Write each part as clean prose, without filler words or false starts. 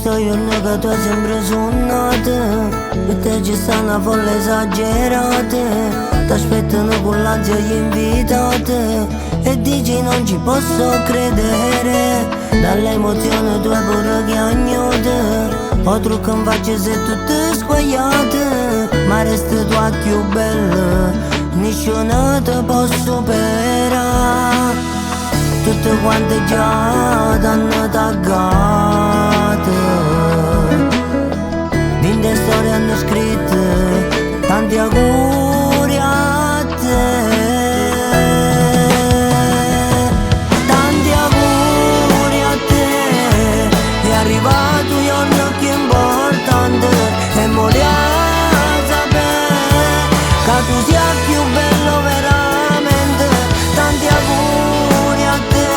Questo giorno che tu hai sempre suonato, per te ci sta una folla esagerata. T'aspettano con l'ansia gli invitati e dici non ci posso credere. Dall'emozione tu hai pure chiagnato, o trucco in faccia se tutto sbagliato. Ma resta tu a più bella, nessuno ti può superare. Tutte quante già t'hanno taggato, dinte storie hanno scritto tanti auguri a te. Tanti auguri a te, è arrivato il giorno più importante e voglio sapere che tu sia più bello veramente. Tanti auguri a te,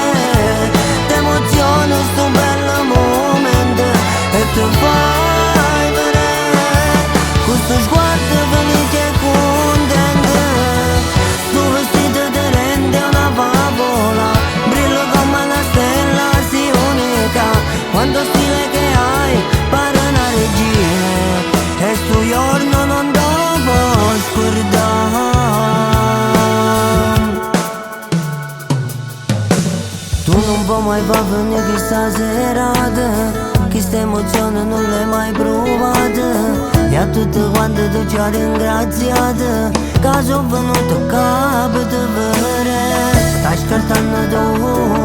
t'emoziona sto bel momento e ti fai vedere questo sguardo felice e contento. Sto vestito ti rende una favola, brillo come una stella, sei unica. Quanto stile che hai, pare una regina, e sto giorno non devo scordare. Tu non puoi mai far finire questa serata, questa emozione non l'hai mai provata. E a tutte quante tu ci hai ringraziato, che sono venuto capo di vedere. Stai scartando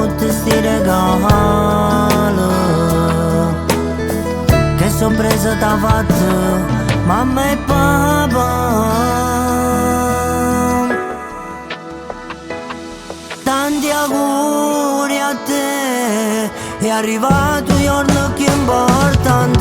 tutti sti regali, che sorpresa t'ha fatto mamma e papà. Tanti auguri a te, è arrivato il giorno più importante